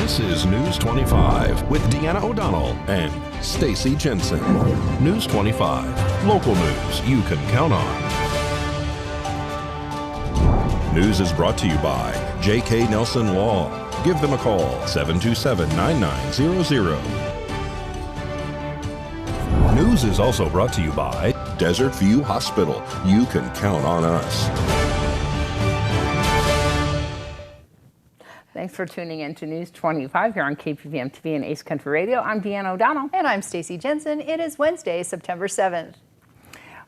This is News 25 with Deanna O'Donnell and Stacy Jensen. News 25, local news you can count on. News is brought to you by J.K. Nelson Law. Give them a call, 727-9900. News is also brought to you by Desert View Hospital. You can count on us. Thanks for tuning in to News 25 here on KPVM TV and Ace Country Radio. I'm Deanna O'Donnell. And I'm Stacy Jensen. It is Wednesday, September 7th.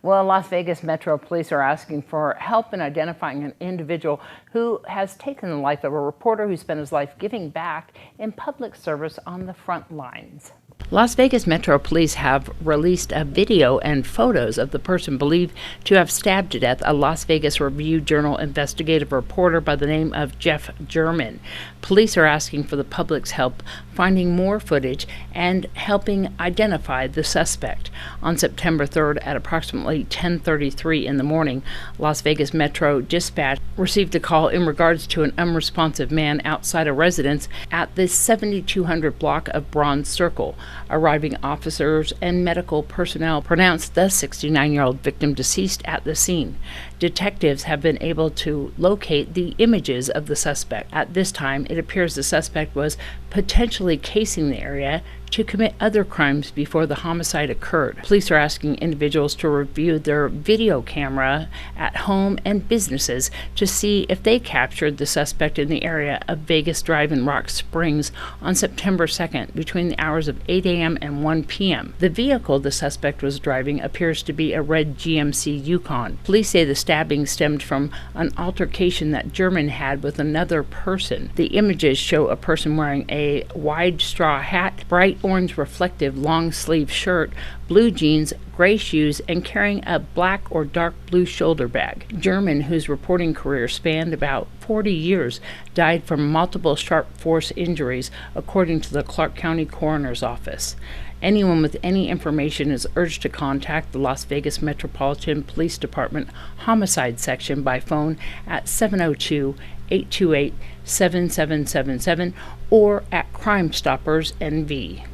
Well, Las Vegas Metro Police are asking for help in identifying an individual who has taken the life of a reporter who spent his life giving back in public service on the front lines. Las Vegas Metro Police have released a video and photos of the person believed to have stabbed to death a Las Vegas Review-Journal investigative reporter by the name of Jeff German. Police are asking for the public's help finding more footage and helping identify the suspect. On September 3rd at approximately 10:33 in the morning, Las Vegas Metro Dispatch received a call in regards to an unresponsive man outside a residence at the 7200 block of Bronze Circle. Arriving officers and medical personnel pronounced the 69-year-old victim deceased at the scene. Detectives have been able to locate the images of the suspect. At this time, it appears the suspect was potentially casing the area to commit other crimes before the homicide occurred. Police are asking individuals to review their video camera at home and businesses to see if they captured the suspect in the area of Vegas Drive in Rock Springs on September 2nd between the hours of 8 a.m. and 1 p.m. The vehicle the suspect was driving appears to be a red GMC Yukon. Police say the stabbing stemmed from an altercation that German had with another person. The images show a person wearing a wide straw hat, bright orange reflective long sleeve shirt, blue jeans, gray shoes, and carrying a black or dark blue shoulder bag. German, whose reporting career spanned about 40 years, died from multiple sharp force injuries, according to the Clark County Coroner's Office. Anyone with any information is urged to contact the Las Vegas Metropolitan Police Department Homicide Section by phone at 702-828-7777 or at Crime Stoppers NV.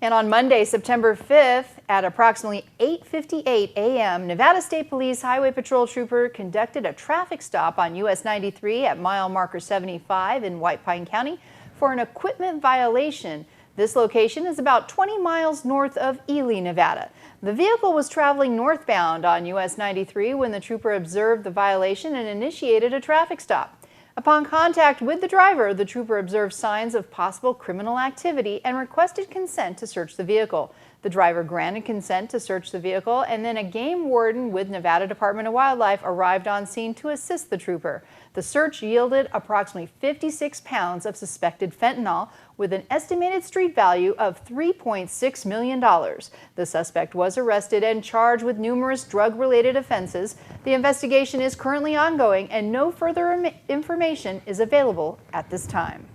And on Monday, September 5th, at approximately 8:58 a.m., Nevada State Police Highway Patrol Trooper conducted a traffic stop on US 93 at mile marker 75 in White Pine County for an equipment violation. This location is about 20 miles north of Ely, Nevada. The vehicle was traveling northbound on US 93 when the trooper observed the violation and initiated a traffic stop. Upon contact with the driver, the trooper observed signs of possible criminal activity and requested consent to search the vehicle. The driver granted consent to search the vehicle, and then a game warden with Nevada Department of Wildlife arrived on scene to assist the trooper. The search yielded approximately 56 pounds of suspected fentanyl with an estimated street value of $3.6 million. The suspect was arrested and charged with numerous drug-related offenses. The investigation is currently ongoing and no further information is available at this time.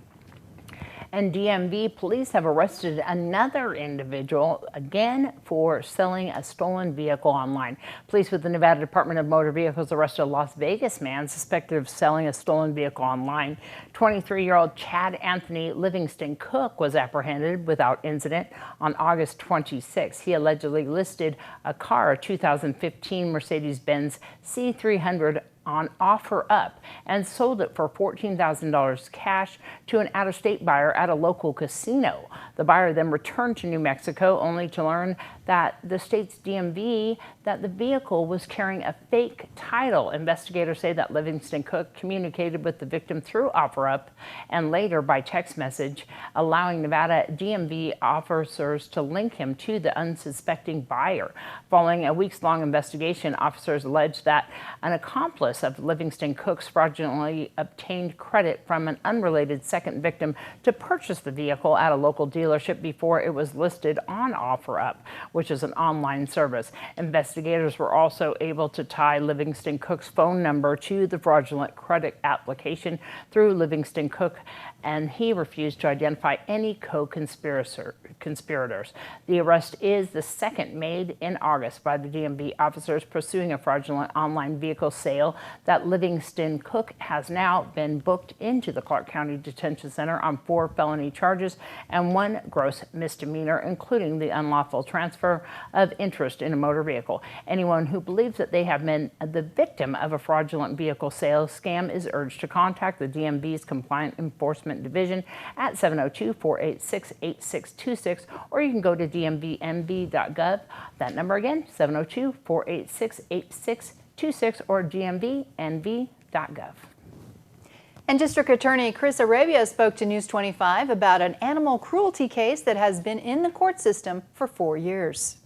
And DMV police have arrested another individual, again, for selling a stolen vehicle online. Police with the Nevada Department of Motor Vehicles arrested a Las Vegas man suspected of selling a stolen vehicle online. 23-year-old Chad Anthony Livingston Cook was apprehended without incident on August 26. He allegedly listed a car, a 2015 Mercedes-Benz C300, on OfferUp and sold it for $14,000 cash to an out-of-state buyer at a local casino. The buyer then returned to New Mexico only to learn that the state's DMV that the vehicle was carrying a fake title. Investigators say that Livingston Cook communicated with the victim through OfferUp and later by text message, allowing Nevada DMV officers to link him to the unsuspecting buyer. Following a weeks-long investigation, officers alleged that an accomplice of Livingston Cook's fraudulently obtained credit from an unrelated second victim to purchase the vehicle at a local dealership before it was listed on OfferUp, which is an online service. Investigators were also able to tie Livingston Cook's phone number to the fraudulent credit application through Livingston Cook and he refused to identify any co-conspirators. The arrest is the second made in August by the DMV officers pursuing a fraudulent online vehicle sale. That Livingston Cook has now been booked into the Clark County Detention Center on 4 felony charges and 1 gross misdemeanor, including the unlawful transfer of interest in a motor vehicle. Anyone who believes that they have been the victim of a fraudulent vehicle sales scam is urged to contact the DMV's Compliance Enforcement Division at 702-486-8626, or you can go to dmvmv.gov. That number again, 702-486-8626, or dmvnv.gov. And District Attorney Chris Arabia spoke to News 25 about an animal cruelty case that has been in the court system for 4 years.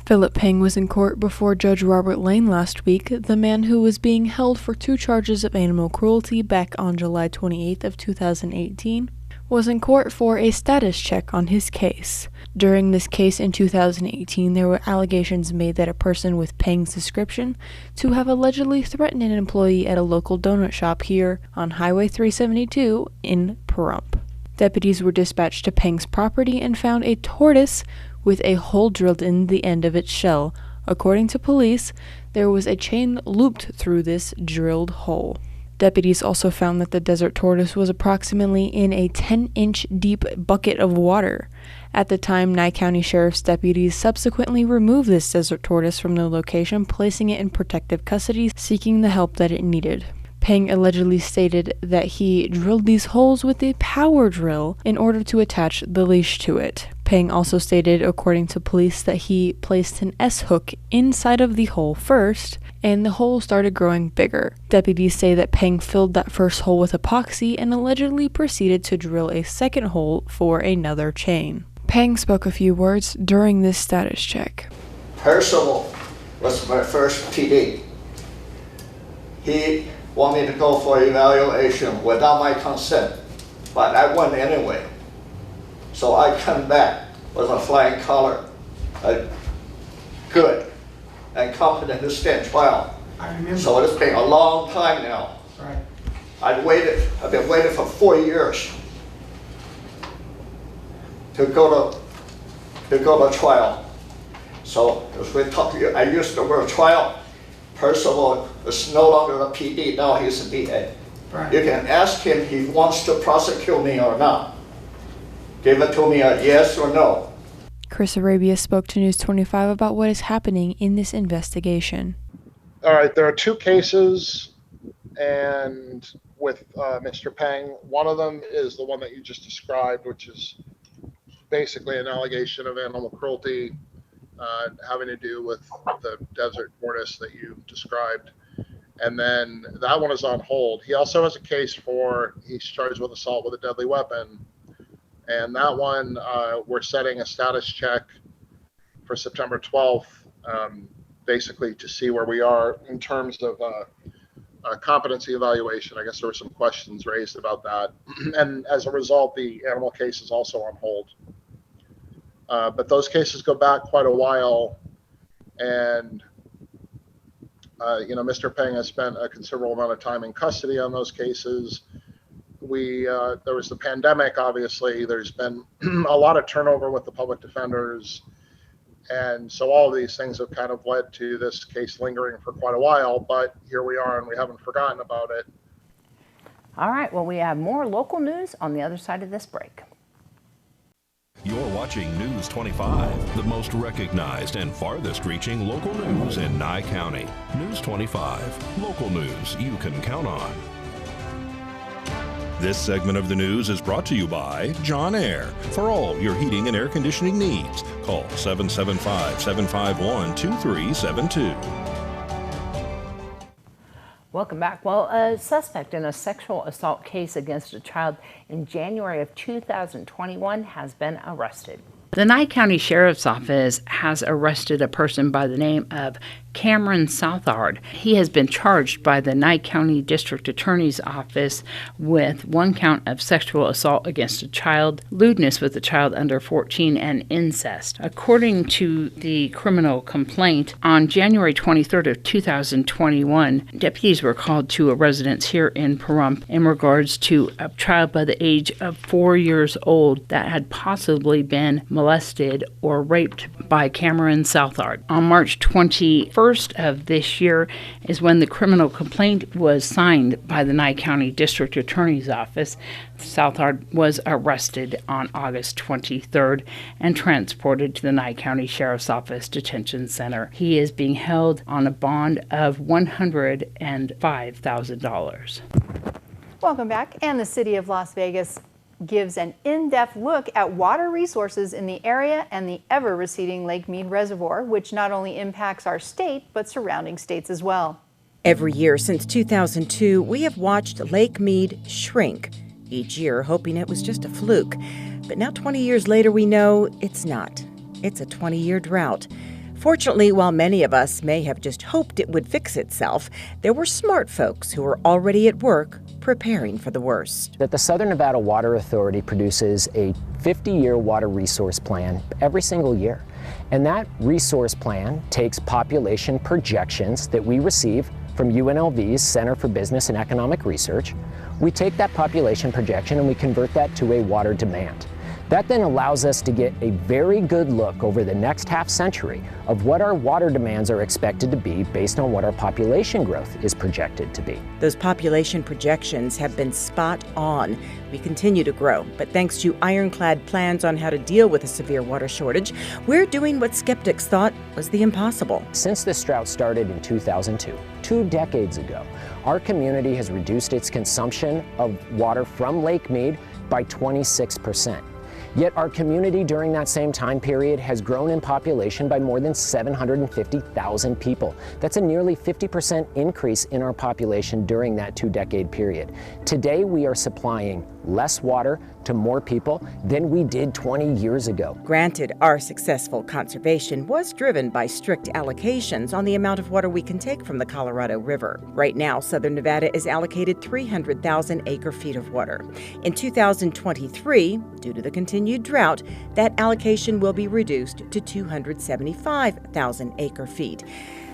Philip Peng was in court before Judge Robert Lane last week, the man who was being held for 2 charges of animal cruelty back on July 28th of 2018, was in court for a status check on his case. During this case in 2018, there were allegations made that a person with Peng's description to have allegedly threatened an employee at a local donut shop here on Highway 372 in Pahrump. Deputies were dispatched to Peng's property and found a tortoise with a hole drilled in the end of its shell. According to police, there was a chain looped through this drilled hole. Deputies also found that the desert tortoise was approximately in a 10-inch deep bucket of water. At the time, Nye County Sheriff's deputies subsequently removed this desert tortoise from the location, placing it in protective custody, seeking the help that it needed. Peng allegedly stated that he drilled these holes with a power drill in order to attach the leash to it. Peng also stated, according to police, that he placed an S-hook inside of the hole first, and the hole started growing bigger. Deputies say that Peng filled that first hole with epoxy and allegedly proceeded to drill a second hole for another chain. Peng spoke a few words during this status check. Percival was my first PD. He wanted me to go for evaluation without my consent, but I went anyway. So I come back with a flying collar, good and competent to stand trial. I remember. So it's been a long time now. Right. I've been waiting for 4 years to go to trial. So as we talk, I used the word trial. Percival is no longer a PD, now he's a DA. Right. You can ask him if he wants to prosecute me or not. Give it to me a yes or no. Chris Arabia spoke to News 25 about what is happening in this investigation. All right, there are 2 cases, and with Mr. Peng, one of them is the one that you just described, which is basically an allegation of animal cruelty having to do with the desert tortoise that you described. And then that one is on hold. He also has a case he's charged with assault with a deadly weapon. And that one, we're setting a status check for September 12th, basically to see where we are in terms of a competency evaluation. I guess there were some questions raised about that. And as a result, the animal case is also on hold. But those cases go back quite a while. And, Mr. Peng has spent a considerable amount of time in custody on those cases. There was the pandemic, obviously. There's been a lot of turnover with the public defenders. And so all of these things have kind of led to this case lingering for quite a while, but here we are and we haven't forgotten about it. All right, well, we have more local news on the other side of this break. You're watching News 25, the most recognized and farthest reaching local news in Nye County. News 25, local news you can count on. This segment of the news is brought to you by John Air. For all your heating and air conditioning needs, call 775-751-2372. Welcome back. Well, a suspect in a sexual assault case against a child in January of 2021 has been arrested. The Nye County Sheriff's Office has arrested a person by the name of Cameron Southard. He has been charged by the Nye County District Attorney's Office with 1 count of sexual assault against a child, lewdness with a child under 14, and incest. According to the criminal complaint, on January 23rd of 2021, deputies were called to a residence here in Pahrump in regards to a child by the age of 4 years old that had possibly been molested or raped by Cameron Southard. On March 21st of this year is when the criminal complaint was signed by the Nye County District Attorney's Office. Southard was arrested on August 23rd and transported to the Nye County Sheriff's Office Detention Center. He is being held on a bond of $105,000. Welcome back. And the city of Las Vegas gives an in-depth look at water resources in the area and the ever-receding Lake Mead Reservoir, which not only impacts our state, but surrounding states as well. Every year since 2002, we have watched Lake Mead shrink, each year hoping it was just a fluke. But now 20 years later, we know it's not. It's a 20-year drought. Fortunately, while many of us may have just hoped it would fix itself, there were smart folks who were already at work preparing for the worst. That the Southern Nevada Water Authority produces a 50-year water resource plan every single year. And that resource plan takes population projections that we receive from UNLV's Center for Business and Economic Research. We take that population projection and we convert that to a water demand. That then allows us to get a very good look over the next half century of what our water demands are expected to be based on what our population growth is projected to be. Those population projections have been spot on. We continue to grow, but thanks to ironclad plans on how to deal with a severe water shortage, we're doing what skeptics thought was the impossible. Since this drought started in 2002, 2 decades ago, our community has reduced its consumption of water from Lake Mead by 26%. Yet our community during that same time period has grown in population by more than 750,000 people. That's a nearly 50% increase in our population during that 2-decade period. Today we are supplying less water to more people than we did 20 years ago. Granted, our successful conservation was driven by strict allocations on the amount of water we can take from the Colorado River. Right now, Southern Nevada is allocated 300,000 acre-feet of water. In 2023, due to the continued drought, that allocation will be reduced to 275,000 acre-feet.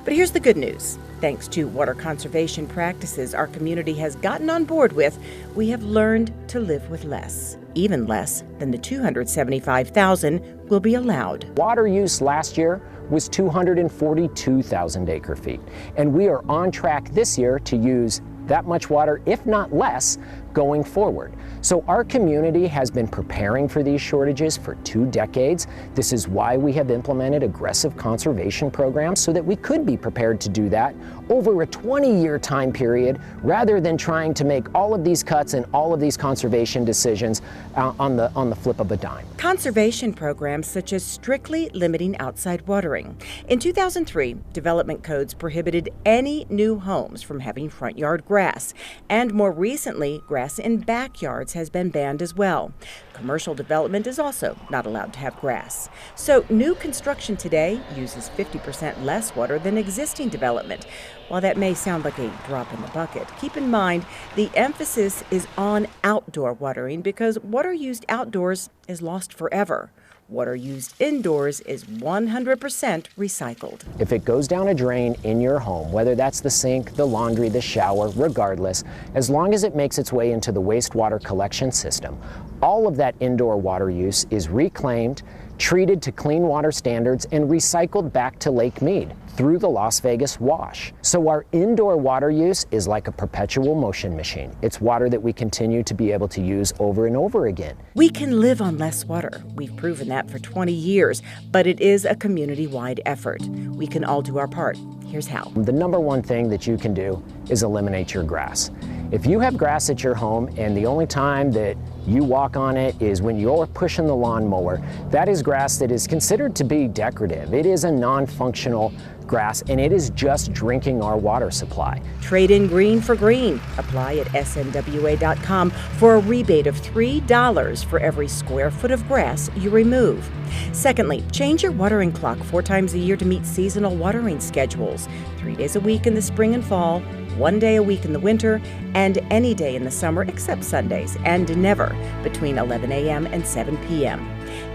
But here's the good news. Thanks to water conservation practices our community has gotten on board with, we have learned to live with less. Even less than the 275,000 will be allowed. Water use last year was 242,000 acre-feet. And we are on track this year to use that much water, if not less, going forward. So our community has been preparing for these shortages for 2 decades. This is why we have implemented aggressive conservation programs so that we could be prepared to do that over a 20-year time period rather than trying to make all of these cuts and all of these conservation decisions on the flip of a dime. Conservation programs such as strictly limiting outside watering. In 2003, development codes prohibited any new homes from having front yard grass, and more recently, grass in backyards has been banned as well. Commercial development is also not allowed to have grass. So new construction today uses 50% less water than existing development. While that may sound like a drop in the bucket, keep in mind the emphasis is on outdoor watering because water used outdoors is lost forever. Water used indoors is 100% recycled. If it goes down a drain in your home, whether that's the sink, the laundry, the shower, regardless, as long as it makes its way into the wastewater collection system, all of that indoor water use is reclaimed, treated to clean water standards, and recycled back to Lake Mead through the Las Vegas Wash. So our indoor water use is like a perpetual motion machine. It's water that we continue to be able to use over and over again. We can live on less water. We've proven that for 20 years, but it is a community-wide effort. We can all do our part. Here's how. The number one thing that you can do is eliminate your grass. If you have grass at your home and the only time that you walk on it is when you're pushing the lawnmower. That is grass that is considered to be decorative. It is a non-functional grass, and it is just drinking our water supply. Trade in green for green. Apply at snwa.com for a rebate of $3 for every square foot of grass you remove. Secondly, change your watering clock 4 times a year to meet seasonal watering schedules. 3 days a week in the spring and fall, 1 day a week in the winter, and any day in the summer except Sundays, and never between 11 a.m. and 7 p.m.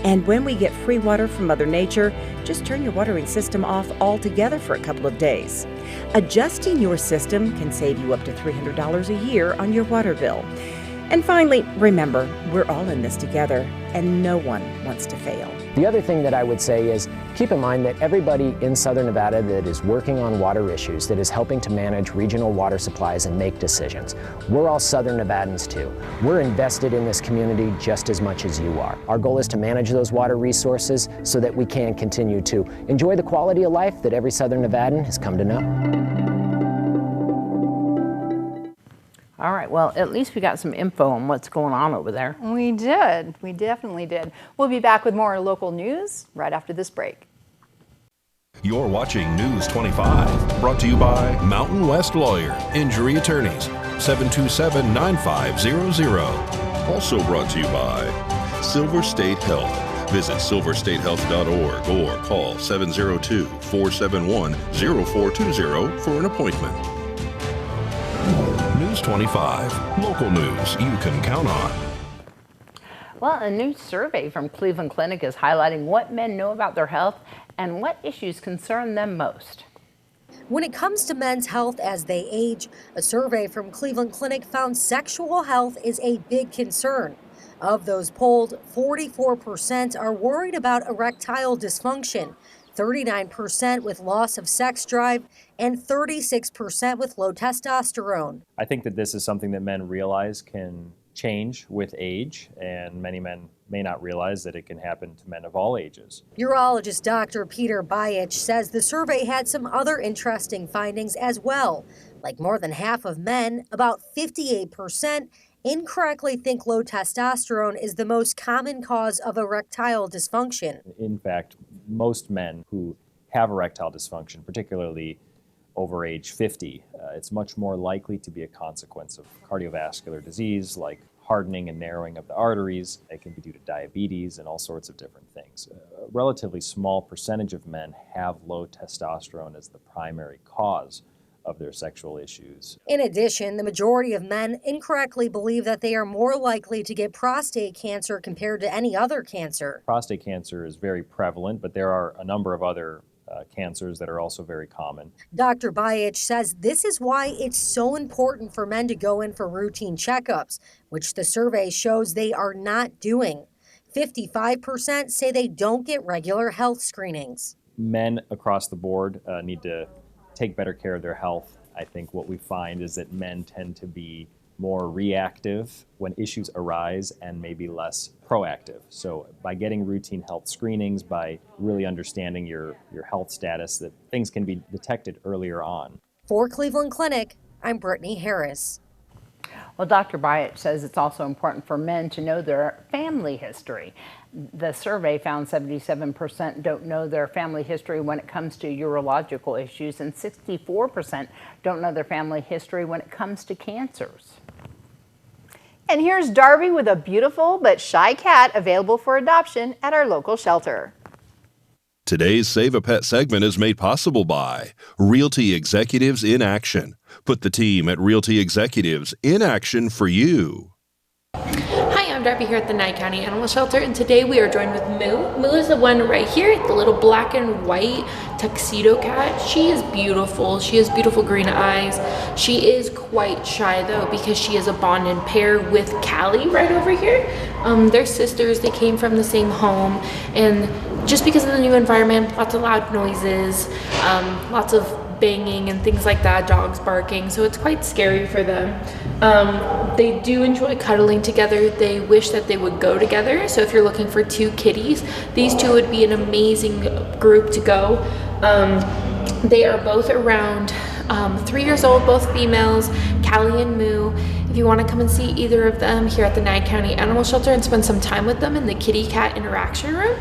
And when we get free water from Mother Nature, just turn your watering system off altogether for a couple of days. Adjusting your system can save you up to $300 a year on your water bill. And finally, remember, we're all in this together, and no one wants to fail. The other thing that I would say is keep in mind that everybody in Southern Nevada that is working on water issues, that is helping to manage regional water supplies and make decisions, we're all Southern Nevadans too. We're invested in this community just as much as you are. Our goal is to manage those water resources so that we can continue to enjoy the quality of life that every Southern Nevadan has come to know. All right, well, at least we got some info on what's going on over there. We did. We definitely did. We'll be back with more local news right after this break. You're watching News 25, brought to you by Mountain West Lawyer, Injury Attorneys, 727-9500. Also brought to you by Silver State Health. Visit silverstatehealth.org or call 702-471-0420 for an appointment. News 25, local news you can count on. Well, a new survey from Cleveland Clinic is highlighting what men know about their health and what issues concern them most. When it comes to men's health as they age, a survey from Cleveland Clinic found sexual health is a big concern. Of those polled, 44% are worried about erectile dysfunction, 39% with loss of sex drive, and 36% with low testosterone. I think that this is something that men realize can change with age, and many men may not realize that it can happen to men of all ages. Urologist Dr. Peter Bayich says the survey had some other interesting findings as well. Like more than half of men, about 58%, incorrectly think low testosterone is the most common cause of erectile dysfunction. In fact, most men who have erectile dysfunction, particularly over age 50, it's much more likely to be a consequence of cardiovascular disease like hardening and narrowing of the arteries. It can be due to diabetes and all sorts of different things. A relatively small percentage of men have low testosterone as the primary cause of their sexual issues. In addition, the majority of men incorrectly believe that they are more likely to get prostate cancer compared to any other cancer. Prostate cancer is very prevalent, but there are a number of other cancers that are also very common. Dr. Bayich says this is why it's so important for men to go in for routine checkups, which the survey shows they are not doing. 55% say they don't get regular health screenings. Men across the board need to take better care of their health. I think what we find is that men tend to be more reactive when issues arise and maybe less proactive. So by getting routine health screenings, by really understanding your health status, that things can be detected earlier on. For Cleveland Clinic, I'm Brittany Harris. Well, Dr. Bayich says it's also important for men to know their family history. The survey found 77% don't know their family history when it comes to urological issues, and 64% don't know their family history when it comes to cancers. And here's Darby with a beautiful but shy cat available for adoption at our local shelter. Today's Save a Pet segment is made possible by Realty Executives in Action. Put the team at Realty Executives in action for you. Hi, I'm Darby here at the Nye County Animal Shelter, and today we are joined with Moo. Moo is the one right here, the little black and white tuxedo cat. She is beautiful. She has beautiful green eyes. She is quite shy though because she is a bonded pair with Callie right over here. They're sisters. They came from the same home, and just because of the new environment, lots of loud noises, lots of banging and things like that, dogs barking, so it's quite scary for them. They do enjoy cuddling together. They wish that they would go together, so if you're looking for two kitties, these two would be an amazing group to go. They are both around 3 years old, both females, Callie and Moo. If you want to come and see either of them here at the Nye County Animal Shelter and spend some time with them in the kitty cat interaction room,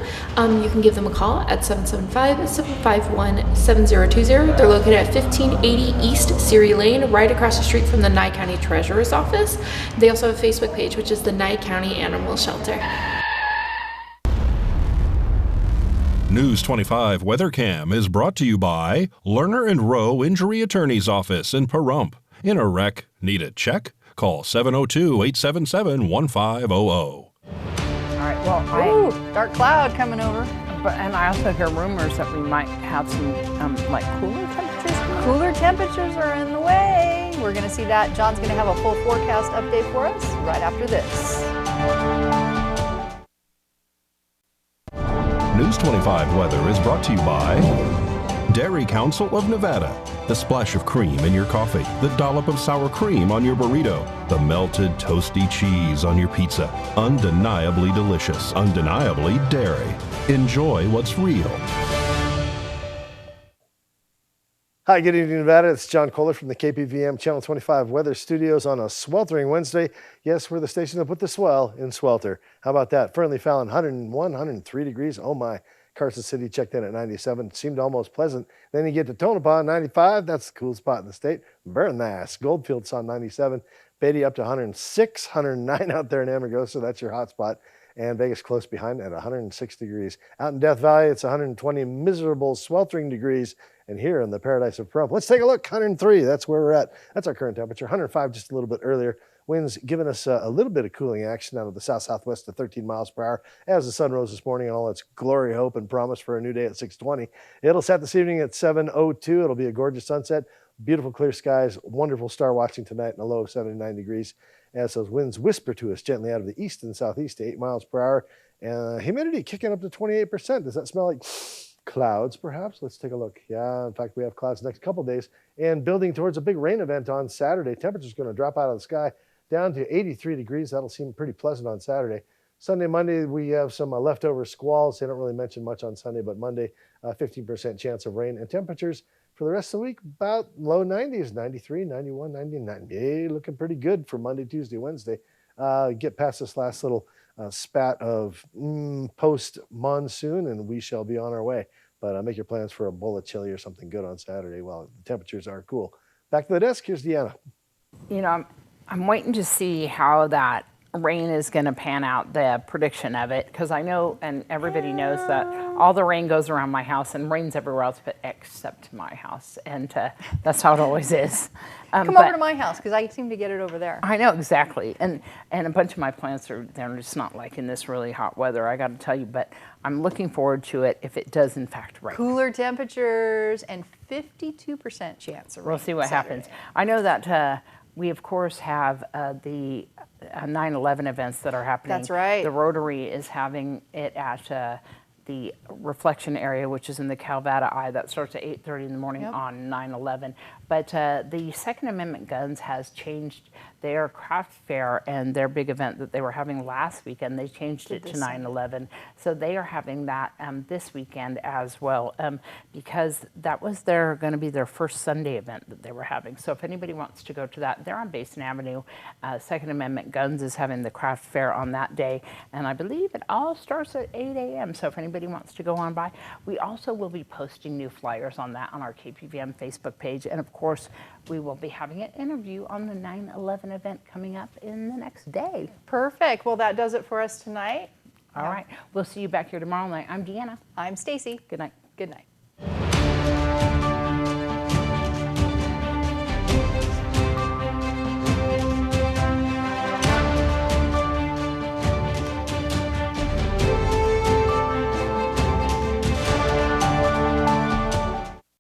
you can give them a call at 775-751-7020. They're located at 1580 East Seary Lane, right across the street from the Nye County Treasurer's Office. They also have a Facebook page, which is the Nye County Animal Shelter. News 25 Weather Cam is brought to you by Lerner and Rowe Injury Attorney's Office in Pahrump. In a wreck, need a check? Call 702-877-1500. All right, well, Ooh, dark cloud coming over. And I also hear rumors that we might have some like cooler temperatures. Cooler temperatures are in the way. We're going to see that. John's going to have a full forecast update for us right after this. News 25 weather is brought to you by Dairy Council of Nevada. The splash of cream in your coffee, the dollop of sour cream on your burrito, the melted toasty cheese on your pizza. Undeniably delicious, undeniably dairy. Enjoy what's real. Hi, good evening, Nevada. It's John Kohler from the KPVM Channel 25 Weather Studios on a sweltering Wednesday. Yes, we're the station that put the swell in swelter. How about that? Fernley Fallon, 101, 103 degrees. Oh my. Carson City checked in at 97. Seemed almost pleasant. Then you get to Tonopah, 95. That's the coolest spot in the state. Bernass. Goldfield saw 97. Beatty up to 106, 109 out there in Amargosa. That's your hot spot. And Vegas close behind at 106 degrees. Out in Death Valley, it's 120 miserable, sweltering degrees. And here in the paradise of Pahrump, let's take a look. 103, that's where we're at. That's our current temperature. 105 just a little bit earlier. Winds giving us a little bit of cooling action out of the south-southwest to 13 miles per hour as the sun rose this morning and all its glory, hope, and promise for a new day at 6:20. It'll set this evening at 7:02. It'll be a gorgeous sunset. Beautiful clear skies. Wonderful star watching tonight in a low of 79 degrees as those winds whisper to us gently out of the east and southeast to 8 miles per hour. And humidity kicking up to 28%. Does that smell like clouds, perhaps? Let's take a look. Yeah, in fact, we have clouds the next couple days and building towards a big rain event on Saturday. Temperature's going to drop out of the sky down to 83 degrees. That'll seem pretty pleasant on Saturday. Sunday, Monday, we have some leftover squalls. They don't really mention much on Sunday, but Monday, 15% chance of rain. And temperatures for the rest of the week, about low 90s, 93, 91, 99. Hey, looking pretty good for Monday, Tuesday, Wednesday. Get past this last little spat of post-monsoon, and we shall be on our way. But make your plans for a bowl of chili or something good on Saturday while the temperatures are cool. Back to the desk. Here's Deanna. You know, I'm waiting to see how that rain is going to pan out, the prediction of it, because I know, and everybody knows that all the rain goes around my house and rains everywhere else but except my house, and that's how it always is. Come over to my house because I seem to get it over there. I know, exactly, and a bunch of my plants they're just not liking this really hot weather, I got to tell you, but I'm looking forward to it if it does in fact rain. Cooler temperatures and 52% chance of rain. We'll see what happens. I know that we, of course, have the 9/11 events that are happening. That's right. The Rotary is having it at the reflection area, which is in the Calvada Eye. That starts at 8:30 in the morning on 9/11. But the Second Amendment Guns has changed their craft fair and their big event that they were having last weekend. They changed it to 9/11. So they are having that this weekend as well because that was going to be their first Sunday event that they were having. So if anybody wants to go to that, they're on Basin Avenue. Second Amendment Guns is having the craft fair on that day. And I believe it all starts at 8 a.m. So if anybody wants to go on by, we also will be posting new flyers on that on our KPVM Facebook page. And of course, we will be having an interview on the 9/11 event coming up in the next day. Perfect. Well, that does it for us tonight. All right. We'll see you back here tomorrow night. I'm Deanna. I'm Stacy. Good night. Good night.